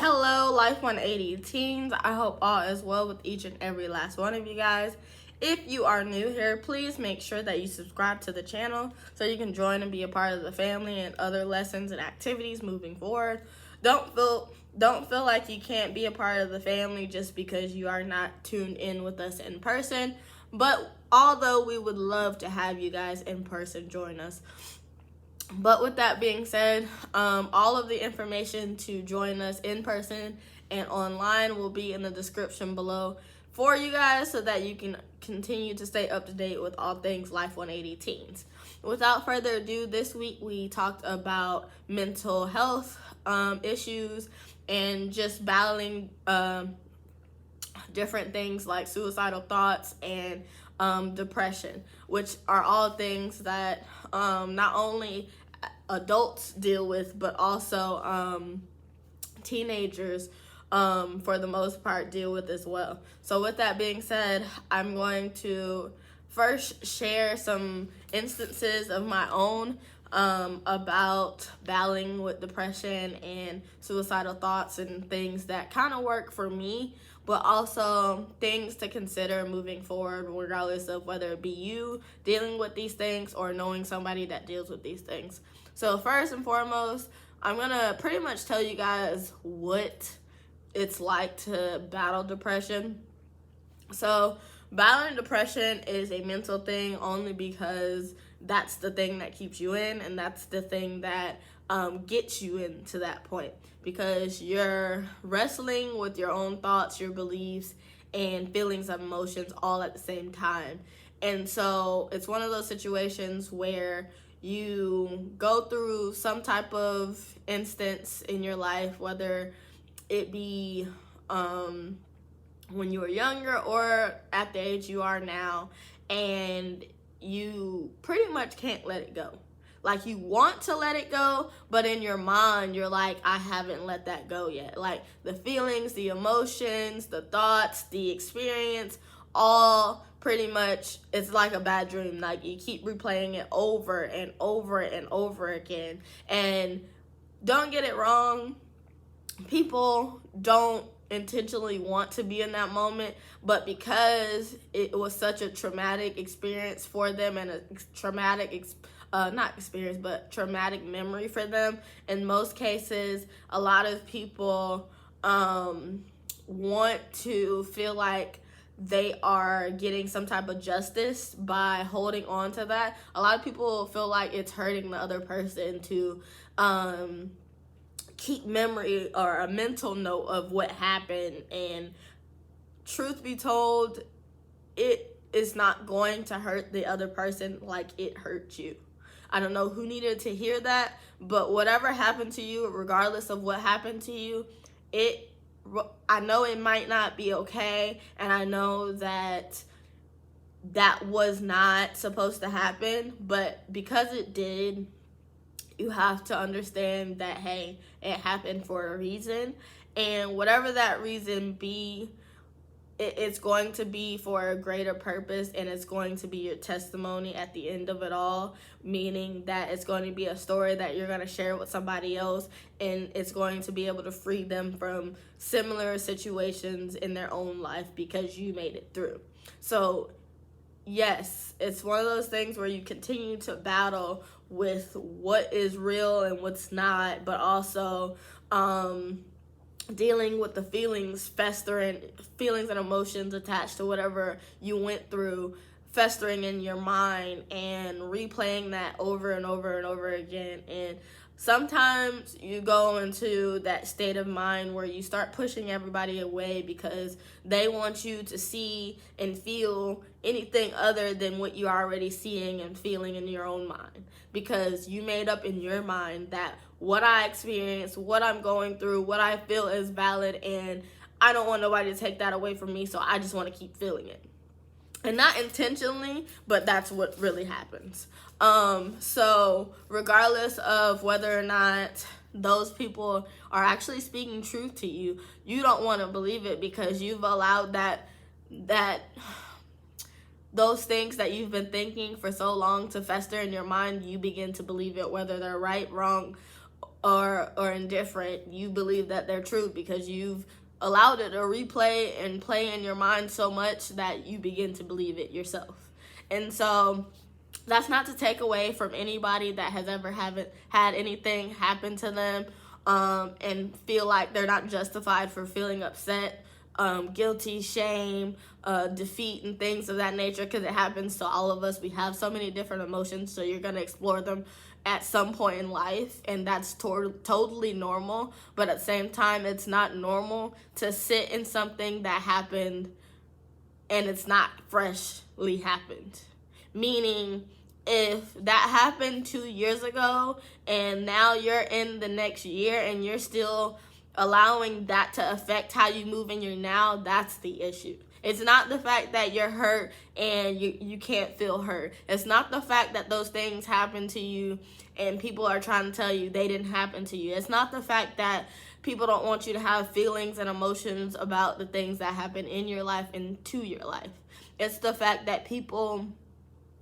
Hello, Life 180 teens. I hope all is well with each and every last one of you guys. If you are new here, please make sure that you subscribe to the channel so you can join and be a part of the family and other lessons and activities moving forward. Don't feel like you can't be a part of the family just because you are not tuned in with us in person. But although we would love to have you guys in person join us. But with that being said, all of the information to join us in person and online will be in the description below for you guys so that you can continue to stay up to date with all things Life 180 Teens. Without further ado, this week we talked about mental health issues and just battling different things like suicidal thoughts and depression, which are all things that not only adults deal with, but also teenagers for the most part deal with as well. So with that being said, I'm going to first share some instances of my own about battling with depression and suicidal thoughts and things that kind of work for me, but also things to consider moving forward, regardless of whether it be you dealing with these things or knowing somebody that deals with these things. So first and foremost, I'm gonna pretty much tell you guys what it's like to battle depression. So battling depression is a mental thing only because that's the thing that keeps you in, and that's the thing that gets you into that point, because you're wrestling with your own thoughts, your beliefs, and feelings and emotions all at the same time. And so it's one of those situations where you go through some type of instance in your life, whether it be when you were younger or at the age you are now, and you pretty much can't let it go. Like, you want to let it go, but in your mind, you're like, I haven't let that go yet. Like, the feelings, the emotions, the thoughts, the experience, all pretty much, it's like a bad dream. Like, you keep replaying it over and over and over again. And don't get it wrong, people don't intentionally want to be in that moment, but because it was such a traumatic experience for them and a traumatic traumatic memory for them, in most cases, a lot of people want to feel like they are getting some type of justice by holding on to that. A lot of people feel like it's hurting the other person to keep memory or a mental note of what happened, and truth be told, it is not going to hurt the other person like it hurt you. I don't know who needed to hear that, but whatever happened to you, regardless of what happened to you, I know it might not be okay, and I know that that was not supposed to happen, but because it did, you have to understand that, hey, it happened for a reason, and whatever that reason be, it's going to be for a greater purpose, and it's going to be your testimony at the end of it all, meaning that it's going to be a story that you're going to share with somebody else, and it's going to be able to free them from similar situations in their own life because you made it through. So yes, it's one of those things where you continue to battle with what is real and what's not, but also dealing with the feelings and emotions attached to whatever you went through, festering in your mind and replaying that over and over and over again. And sometimes you go into that state of mind where you start pushing everybody away because they want you to see and feel anything other than what you're already seeing and feeling in your own mind, because you made up in your mind that what I experience, what I'm going through, what I feel is valid, and I don't want nobody to take that away from me, so I just want to keep feeling it. And not intentionally, but that's what really happens. So regardless of whether or not those people are actually speaking truth to you, you don't want to believe it because you've allowed those things that you've been thinking for so long to fester in your mind. You begin to believe it, whether they're right, wrong, or indifferent, you believe that they're true because you've allowed it to replay and play in your mind so much that you begin to believe it yourself. And so that's not to take away from anybody that has ever haven't had anything happen to them and feel like they're not justified for feeling upset, guilty, shame, defeat, and things of that nature, because it happens to all of us. We have so many different emotions, so you're going to explore them at some point in life, and that's totally normal. But at the same time, it's not normal to sit in something that happened and it's not freshly happened. Meaning, if that happened 2 years ago and now you're in the next year and you're still allowing that to affect how you move in your now, that's the issue. It's not the fact that you're hurt and you can't feel hurt. It's not the fact that those things happen to you and people are trying to tell you they didn't happen to you. It's not the fact that people don't want you to have feelings and emotions about the things that happen in your life and to your life. It's the fact that people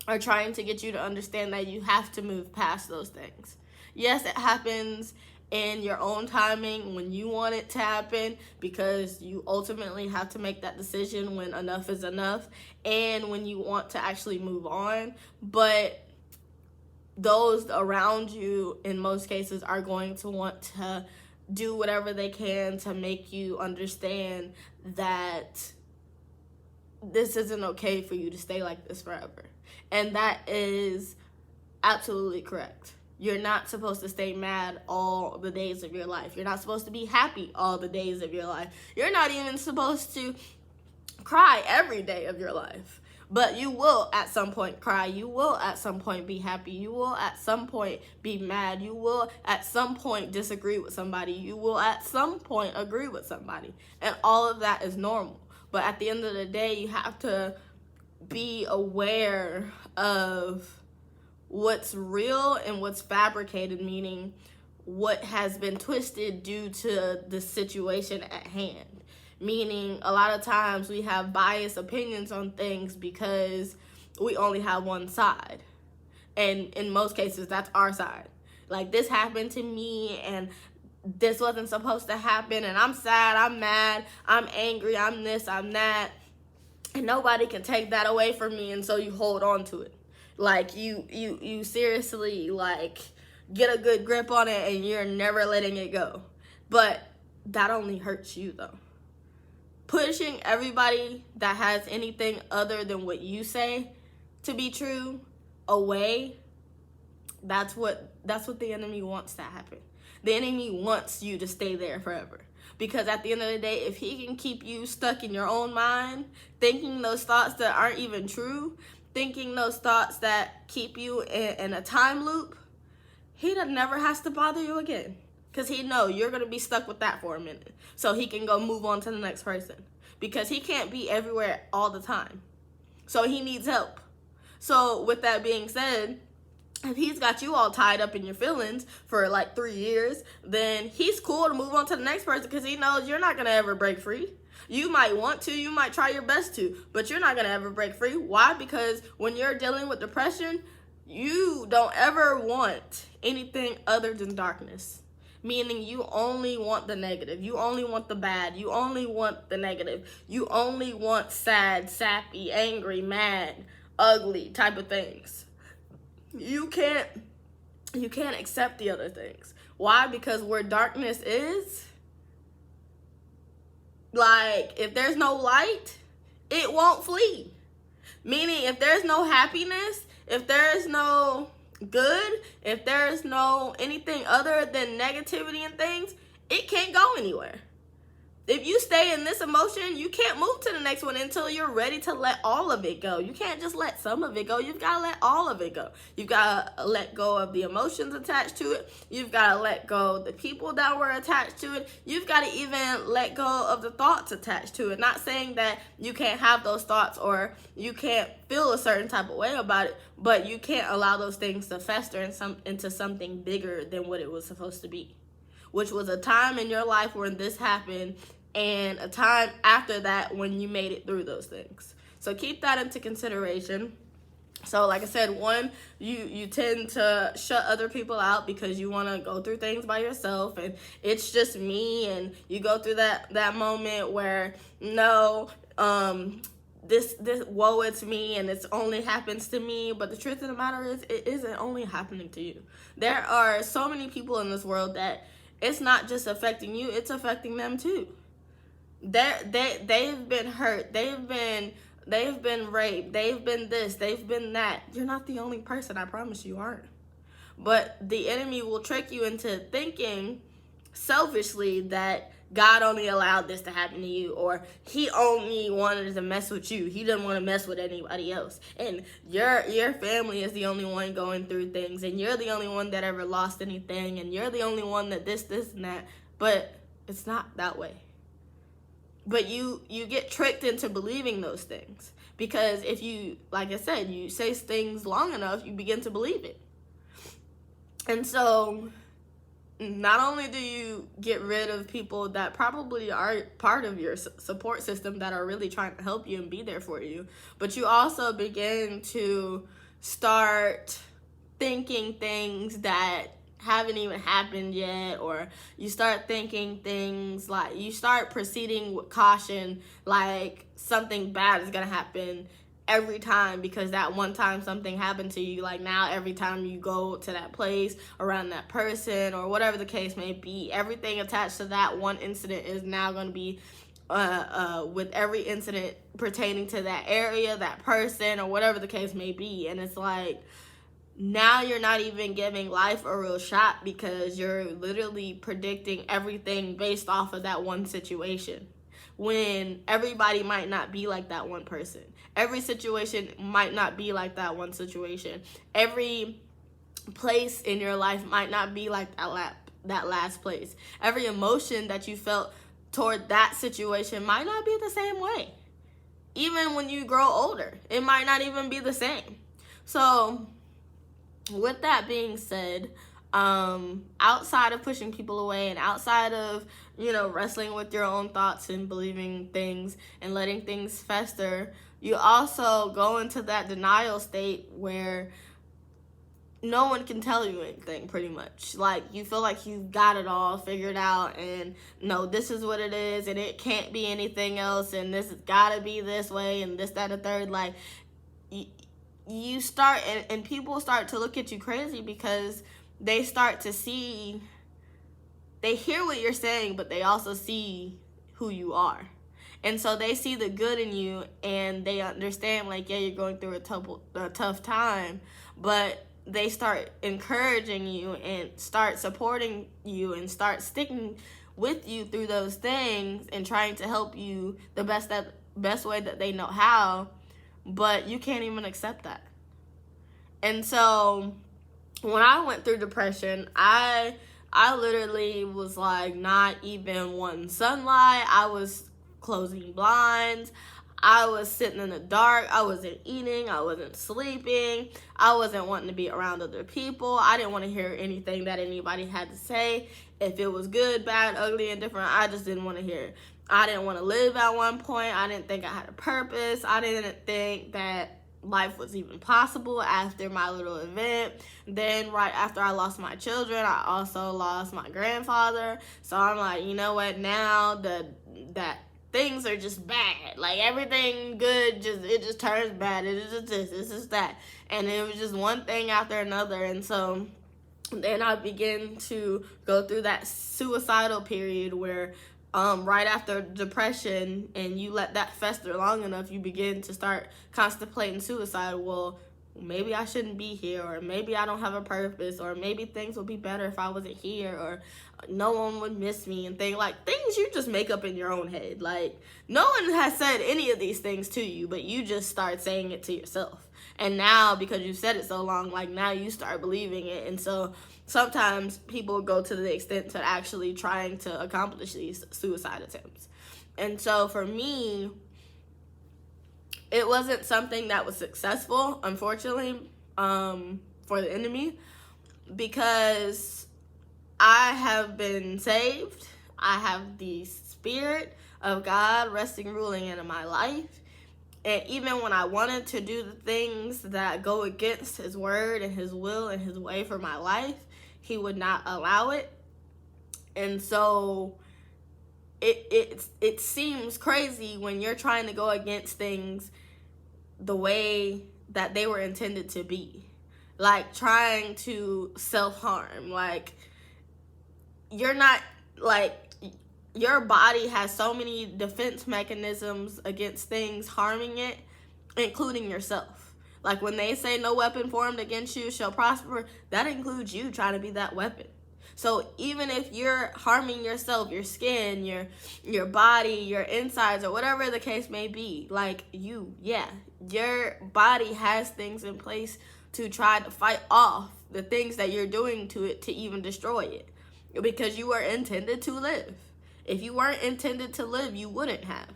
are trying to get you to understand that you have to move past those things. Yes, it happens in your own timing when you want it to happen, because you ultimately have to make that decision when enough is enough and when you want to actually move on. But those around you in most cases are going to want to do whatever they can to make you understand that this isn't okay for you to stay like this forever. And that is absolutely correct. You're not supposed to stay mad all the days of your life. You're not supposed to be happy all the days of your life. You're not even supposed to cry every day of your life. But you will at some point cry. You will at some point be happy. You will at some point be mad. You will at some point disagree with somebody. You will at some point agree with somebody. And all of that is normal. But at the end of the day, you have to be aware of what's real and what's fabricated, meaning what has been twisted due to the situation at hand. Meaning a lot of times we have biased opinions on things because we only have one side. And in most cases, that's our side. Like, this happened to me and this wasn't supposed to happen, and I'm sad, I'm mad, I'm angry, I'm this, I'm that. And nobody can take that away from me, and so you hold on to it. Like, you seriously, like, get a good grip on it and you're never letting it go. But that only hurts you, though. Pushing everybody that has anything other than what you say to be true away, that's what the enemy wants to happen. The enemy wants you to stay there forever. Because at the end of the day, if he can keep you stuck in your own mind, thinking those thoughts that aren't even true, thinking those thoughts that keep you in a time loop, he never has to bother you again. Because he knows you're going to be stuck with that for a minute. So he can go move on to the next person. Because he can't be everywhere all the time. So he needs help. So with that being said, if he's got you all tied up in your feelings for like 3 years, then he's cool to move on to the next person because he knows you're not going to ever break free. You might want to, you might try your best to, but you're not going to ever break free. Why? Because when you're dealing with depression, you don't ever want anything other than darkness. Meaning you only want the negative. You only want the bad. You only want the negative. You only want sad, sappy, angry, mad, ugly type of things. You can't accept the other things. Why? Because where darkness is, like, if there's no light, it won't flee. Meaning, if there's no happiness, if there's no good, if there's no anything other than negativity and things, it can't go anywhere. If you stay in this emotion, you can't move to the next one until you're ready to let all of it go. You can't just let some of it go. You've got to let all of it go. You've got to let go of the emotions attached to it. You've got to let go of the people that were attached to it. You've got to even let go of the thoughts attached to it. Not saying that you can't have those thoughts or you can't feel a certain type of way about it, but you can't allow those things to fester into something bigger than what it was supposed to be, which was a time in your life when this happened and a time after that when you made it through those things. So keep that into consideration. So like I said, one, you tend to shut other people out because you want to go through things by yourself, and it's just me, and you go through that moment where no, this woe, it's me, and it's only happens to me. But the truth of the matter is, it isn't only happening to you. There are so many people in this world that it's not just affecting you, it's affecting them too. They've been hurt, they've been raped, they've been this, they've been that. You're not the only person, I promise you aren't. But the enemy will trick you into thinking selfishly that God only allowed this to happen to you, or he only wanted to mess with you. He doesn't want to mess with anybody else. And your family is the only one going through things, and you're the only one that ever lost anything, and you're the only one that this, and that. But it's not that way. But you get tricked into believing those things, because if you, like I said, you say things long enough, you begin to believe it. And so not only do you get rid of people that probably are part of your support system that are really trying to help you and be there for you, but you also begin to start thinking things that haven't even happened yet, or you start thinking things like, you start proceeding with caution, like something bad is gonna happen every time because that one time something happened to you. Like now every time you go to that place, around that person, or whatever the case may be, everything attached to that one incident is now going to be with every incident pertaining to that area, that person, or whatever the case may be. And it's like, now you're not even giving life a real shot, because you're literally predicting everything based off of that one situation, when everybody might not be like that one person. Every situation might not be like that one situation. Every place in your life might not be like that last place. Every emotion that you felt toward that situation might not be the same way. Even when you grow older, it might not even be the same. So with that being said, outside of pushing people away, and outside of, wrestling with your own thoughts and believing things and letting things fester, you also go into that denial state where no one can tell you anything, pretty much. Like, you feel like you've got it all figured out, and no, this is what it is, and it can't be anything else, and this has got to be this way, and this, that, and the third. Like, you start, and people start to look at you crazy, because they start to see, they hear what you're saying, but they also see who you are. And so they see the good in you, and they understand, like, yeah, you're going through a tough time, but they start encouraging you and start supporting you and start sticking with you through those things and trying to help you the best way that they know how, but you can't even accept that. And so when I went through depression, I literally was like not even wanting sunlight. I was closing blinds. I was sitting in the dark. I wasn't eating. I wasn't sleeping. I wasn't wanting to be around other people. I didn't want to hear anything that anybody had to say. If it was good, bad, ugly, and different, I just didn't want to hear it. I didn't want to live at one point. I didn't think I had a purpose. I didn't think that life was even possible after my little event. Then right after I lost my children, I also lost my grandfather. So I'm like, you know what, now that things are just bad. Like, everything good, it just turns bad. It is just this is that. And it was just one thing after another. And so then I began to go through that suicidal period where right after depression, and you let that fester long enough, you begin to start contemplating suicide. Well, maybe I shouldn't be here, or maybe I don't have a purpose, or maybe things would be better if I wasn't here, or no one would miss me, and things you just make up in your own head. Like, no one has said any of these things to you, but you just start saying it to yourself. And now, because you've said it so long, like, now you start believing it. And so sometimes people go to the extent to actually trying to accomplish these suicide attempts. And so for me, it wasn't something that was successful, unfortunately, for the enemy, because I have been saved. I have the Spirit of God resting, ruling in my life. And even when I wanted to do the things that go against his word and his will and his way for my life, he would not allow it. And so it seems crazy when you're trying to go against things the way that they were intended to be. Like trying to self-harm. Like, you're not, like, your body has so many defense mechanisms against things harming it, including yourself. Like when they say no weapon formed against you shall prosper, that includes you trying to be that weapon. So even if you're harming yourself, your skin, your body, your insides, or whatever the case may be, like your body has things in place to try to fight off the things that you're doing to it to even destroy it. Because you were intended to live. If you weren't intended to live, you wouldn't have.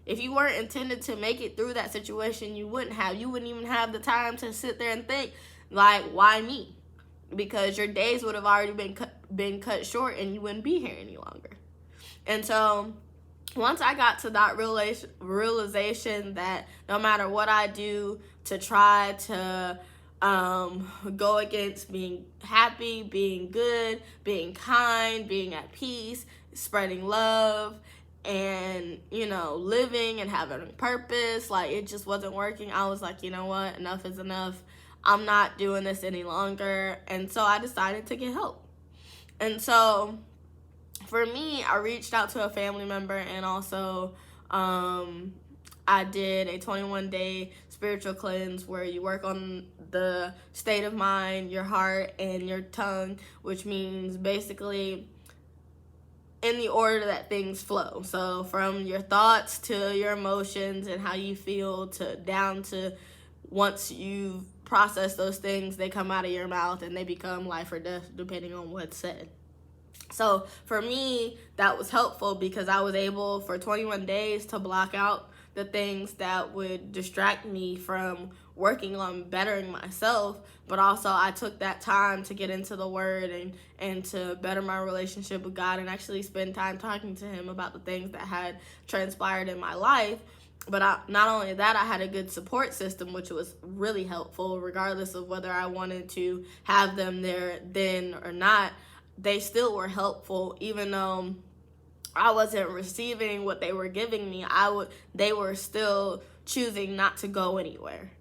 If you weren't intended to make it through that situation, you wouldn't have. You wouldn't even have the time to sit there and think, like, why me? Because your days would have already been cut short and you wouldn't be here any longer. And so once I got to that realization that no matter what I do to try to go against being happy, being good, being kind, being at peace, spreading love, and, living and having a purpose, like, it just wasn't working. I was like, you know what, enough is enough. I'm not doing this any longer. And so I decided to get help. And so for me, I reached out to a family member, and also I did a 21-day spiritual cleanse where you work on the state of mind, your heart, and your tongue, which means basically in the order that things flow. So from your thoughts to your emotions and how you feel to down to once you've processed those things, they come out of your mouth and they become life or death depending on what's said. So for me, that was helpful because I was able for 21 days to block out the things that would distract me from working on bettering myself, but also I took that time to get into the Word and to better my relationship with God and actually spend time talking to Him about the things that had transpired in my life. But not only that, I had a good support system, which was really helpful, regardless of whether I wanted to have them there then or not. They still were helpful, even though I wasn't receiving what they were giving me. They were still choosing not to go anywhere,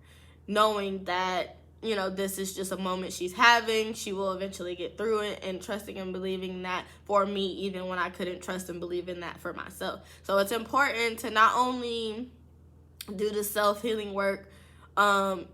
knowing that, this is just a moment she's having. She will eventually get through it, and trusting and believing that for me, even when I couldn't trust and believe in that for myself. So it's important to not only do the self-healing work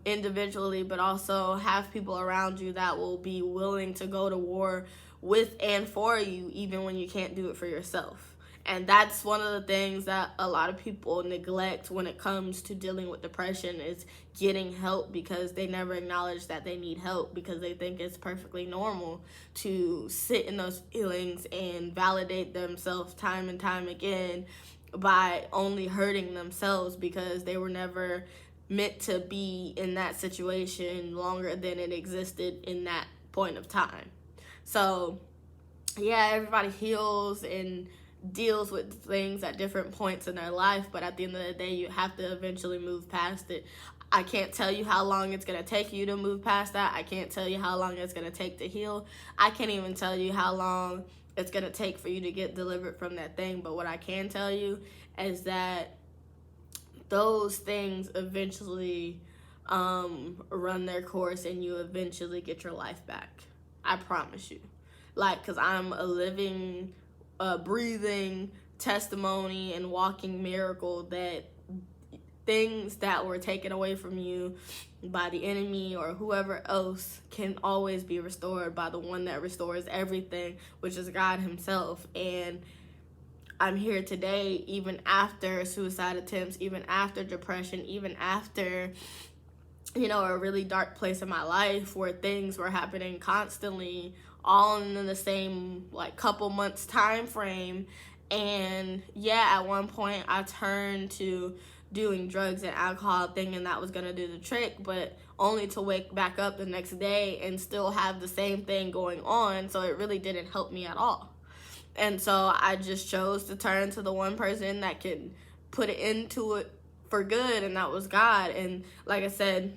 individually, but also have people around you that will be willing to go to war with and for you, even when you can't do it for yourself. And that's one of the things that a lot of people neglect when it comes to dealing with depression, is getting help, because they never acknowledge that they need help, because they think it's perfectly normal to sit in those feelings and validate themselves time and time again by only hurting themselves, because they were never meant to be in that situation longer than it existed in that point of time. So yeah, everybody heals and deals with things at different points in their life, but at the end of the day, you have to eventually move past it. I can't tell you how long it's going to take you to move past that. I can't tell you how long it's going to take to heal. I can't even tell you how long it's going to take for you to get delivered from that thing. But what I can tell you is that those things eventually run their course, and you eventually get your life back. I promise you. Because I'm a living, breathing testimony and walking miracle that things that were taken away from you by the enemy or whoever else can always be restored by the one that restores everything, which is God Himself. And I'm here today, even after suicide attempts, even after depression, even after, a really dark place in my life where things were happening constantly, all in the same couple months time frame. And at one point I turned to doing drugs and alcohol, thinking that was gonna do the trick, but only to wake back up the next day and still have the same thing going on. So it really didn't help me at all. And so I just chose to turn to the one person that can put it into it for good, and that was God. And like I said,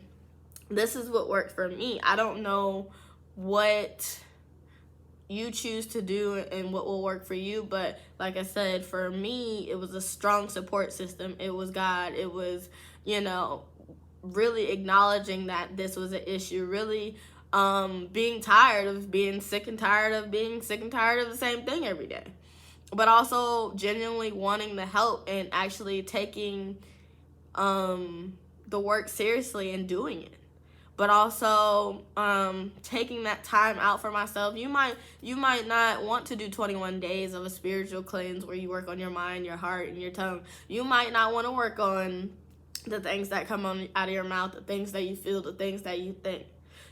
this is what worked for me. I don't know what you choose to do and what will work for you, but like I said, for me, it was a strong support system. It was God. It was, really acknowledging that this was an issue, really being tired of being sick and tired of being sick and tired of the same thing every day, but also genuinely wanting the help and actually taking the work seriously and doing it. But also taking that time out for myself. You might not want to do 21 days of a spiritual cleanse where you work on your mind, your heart, and your tongue. You might not want to work on the things that come out of your mouth, the things that you feel, the things that you think.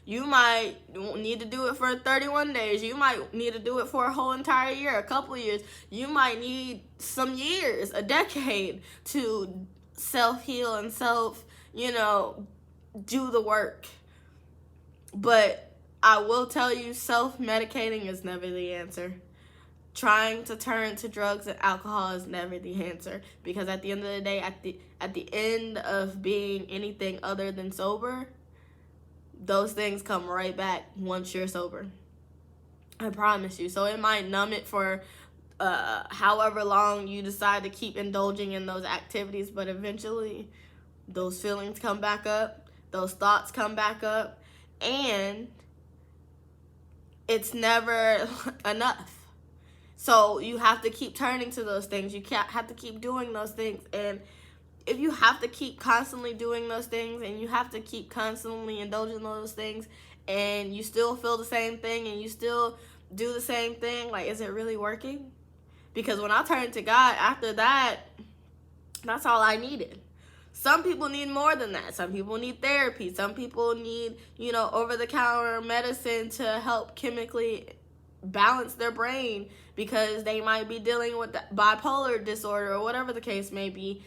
You might need to do it for 31 days. You might need to do it for a whole entire year, a couple years. You might need some years, a decade, to self-heal and do the work. But I will tell you, self-medicating is never the answer. Trying to turn to drugs and alcohol is never the answer, because at the end of the day, at the end of being anything other than sober, those things come right back once you're sober. I promise you. So it might numb it for however long you decide to keep indulging in those activities, but eventually those feelings come back up, those thoughts come back up, and it's never enough. So you have to keep turning to those things. You have to keep doing those things. And if you have to keep constantly doing those things, and you have to keep constantly indulging those things, and you still feel the same thing, and you still do the same thing, like, is it really working? Because when I turned to God after that, that's all I needed. Some people need more than that. Some people need therapy. Some people need, over-the-counter medicine to help chemically balance their brain, because they might be dealing with bipolar disorder or whatever the case may be.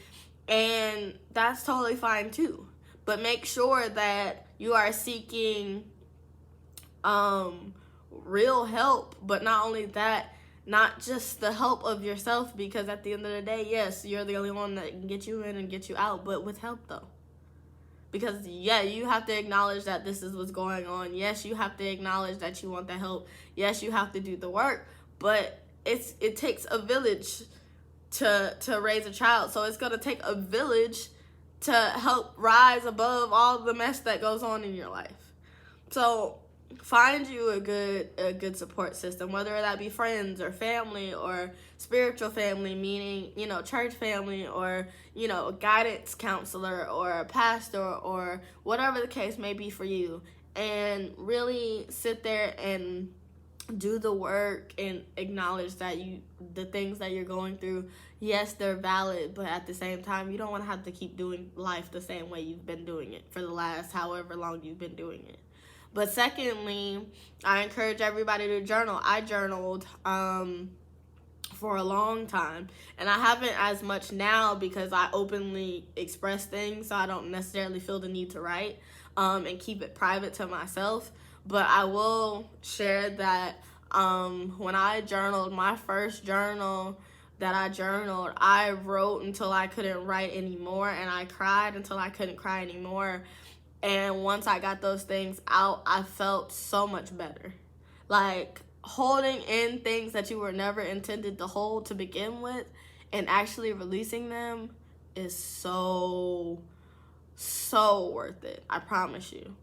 And that's totally fine too. But make sure that you are seeking real help. But not only that, not just the help of yourself, because at the end of the day, yes, you're the only one that can get you in and get you out, but with help though. Because you have to acknowledge that this is what's going on. Yes, you have to acknowledge that you want the help. Yes, you have to do the work, but it takes a village to raise a child. So it's gonna take a village to help rise above all the mess that goes on in your life. So find you a good support system, whether that be friends or family or spiritual family, meaning, church family, or, a guidance counselor or a pastor or whatever the case may be for you. And really sit there and do the work and acknowledge that the things that you're going through, yes, they're valid, but at the same time, you don't want to have to keep doing life the same way you've been doing it for the last however long you've been doing it. But secondly, I encourage everybody to journal. I journaled for a long time, and I haven't as much now because I openly express things, so I don't necessarily feel the need to write and keep it private to myself. But I will share that when I journaled, my first journal that I journaled, I wrote until I couldn't write anymore, and I cried until I couldn't cry anymore. And once I got those things out, I felt so much better. Like, holding in things that you were never intended to hold to begin with and actually releasing them is so worth it. I promise you.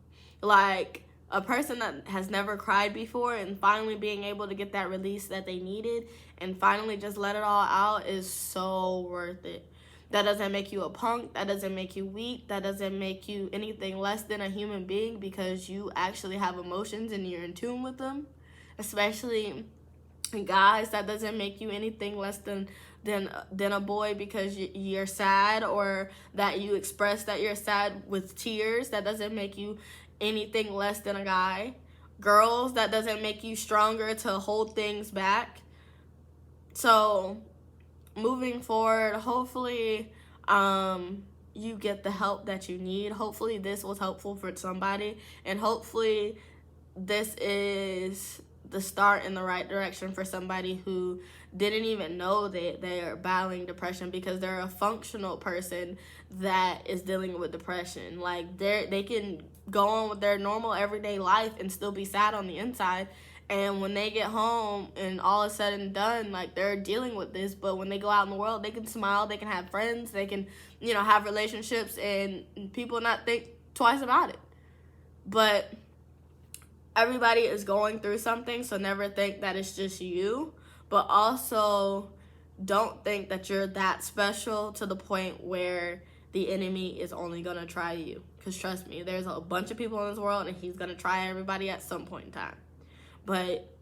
Like, a person that has never cried before and finally being able to get that release that they needed and finally just let it all out is so worth it. That doesn't make you a punk. That doesn't make you weak. That doesn't make you anything less than a human being, because you actually have emotions and you're in tune with them. Especially guys, that doesn't make you anything less than a boy because you're sad, or that you express that you're sad with tears. That doesn't make you anything less than a guy. Girls, that doesn't make you stronger to hold things back. So moving forward, hopefully you get the help that you need. Hopefully this was helpful for somebody, and hopefully this is the start in the right direction for somebody who didn't even know that they are battling depression, because they're a functional person that is dealing with depression. Like, they can go on with their normal everyday life and still be sad on the inside. And when they get home and all is said and done, like, they're dealing with this. But when they go out in the world, they can smile, they can have friends, they can, have relationships, and people not think twice about it. But everybody is going through something, so never think that it's just you. But also, don't think that you're that special to the point where the enemy is only going to try you. Because trust me, there's a bunch of people in this world, and he's going to try everybody at some point in time. But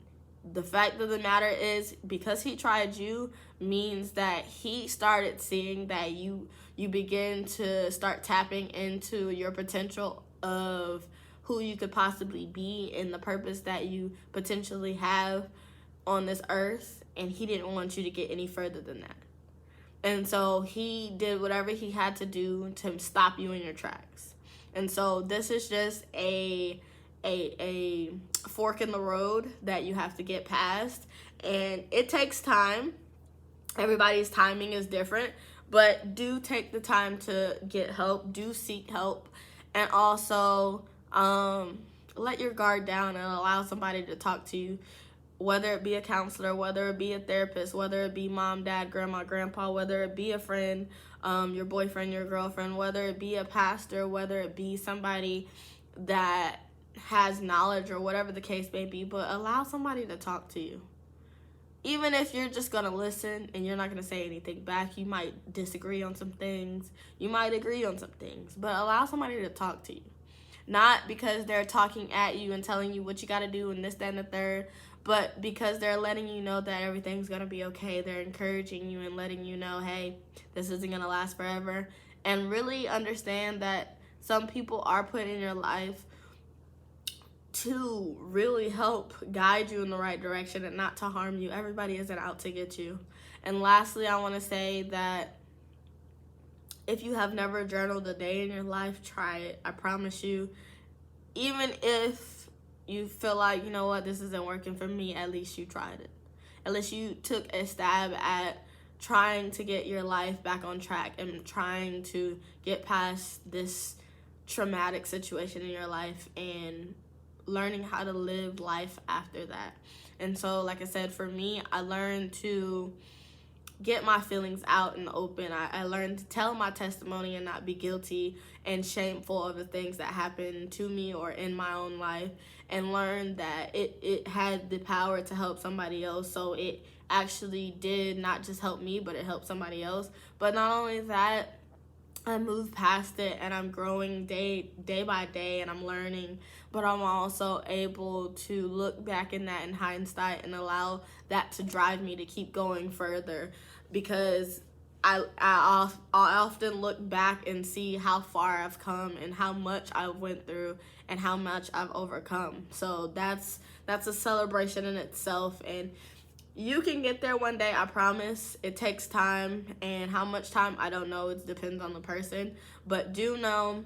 the fact of the matter is, because he tried you means that he started seeing that you begin to start tapping into your potential of who you could possibly be and the purpose that you potentially have on this earth, and he didn't want you to get any further than that. And so he did whatever he had to do to stop you in your tracks. And so this is just a fork in the road that you have to get past, and it takes time. Everybody's timing is different, but do take the time to get help, do seek help, and also let your guard down and allow somebody to talk to you, whether it be a counselor, whether it be a therapist, whether it be mom, dad, grandma, grandpa, whether it be a friend, your boyfriend, your girlfriend, whether it be a pastor, whether it be somebody that has knowledge or whatever the case may be. But allow somebody to talk to you. Even if you're just going to listen and you're not going to say anything back, you might disagree on some things, you might agree on some things, but allow somebody to talk to you. Not because they're talking at you and telling you what you got to do and this, that, and the third, but because they're letting you know that everything's going to be okay. They're encouraging you and letting you know, hey, this isn't going to last forever. And really understand that some people are put in your life to really help guide you in the right direction and not to harm you. Everybody isn't out to get you. And lastly, I want to say that if you have never journaled a day in your life, try it. I promise you, even if you feel like, you know what, this isn't working for me, at least you tried it. At least you took a stab at trying to get your life back on track and trying to get past this traumatic situation in your life and learning how to live life after that. And so, like I said, for me, I learned to get my feelings out in the open. I learned to tell my testimony and not be guilty and shameful of the things that happened to me or in my own life, and learned that it had the power to help somebody else. So it actually did not just help me, but it helped somebody else. But not only that, I moved past it and I'm growing day by day, and I'm learning, but I'm also able to look back in that in hindsight and allow that to drive me to keep going further, because I often look back and see how far I've come and how much I went through and how much I've overcome. So that's a celebration in itself, and you can get there one day, I promise. It takes time, and how much time, I don't know. It depends on the person. But do know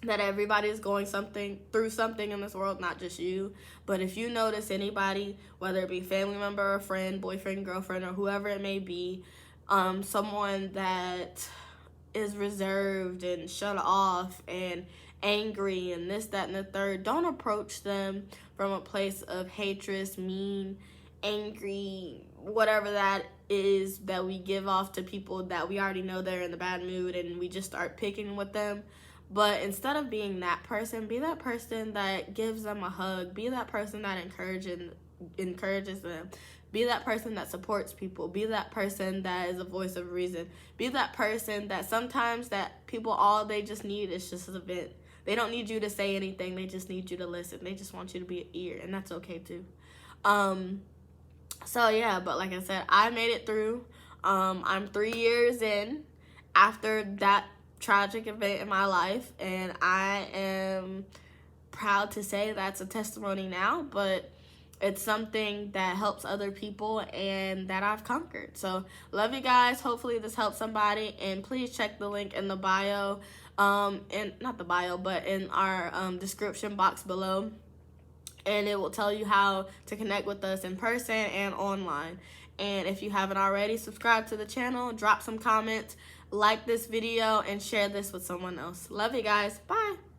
that everybody is going through something in this world, not just you. But if you notice anybody, whether it be family member or friend, boyfriend, girlfriend, or whoever it may be, someone that is reserved and shut off and angry and this, that, and the third, don't approach them from a place of hatred, mean, angry, whatever that is that we give off to people that we already know they're in the bad mood, and we just start picking with them. But instead of being that person, be that person that gives them a hug. Be that person that encourages them. Be that person that supports people. Be that person that is a voice of reason. Be that person that sometimes that people, all they just need is just a vent. They don't need you to say anything. They just need you to listen. They just want you to be an ear, and that's okay too. So yeah, but like I said, I made it through. I'm 3 years in after that tragic event in my life, and I am proud to say that's a testimony now, but it's something that helps other people and that I've conquered. So love you guys. Hopefully this helps somebody, and please check the link in the bio, and not the bio, but in our description box below. and it will tell you how to connect with us in person and online. And if you haven't already, subscribe to the channel, drop some comments, like this video, and share this with someone else. Love you guys. Bye.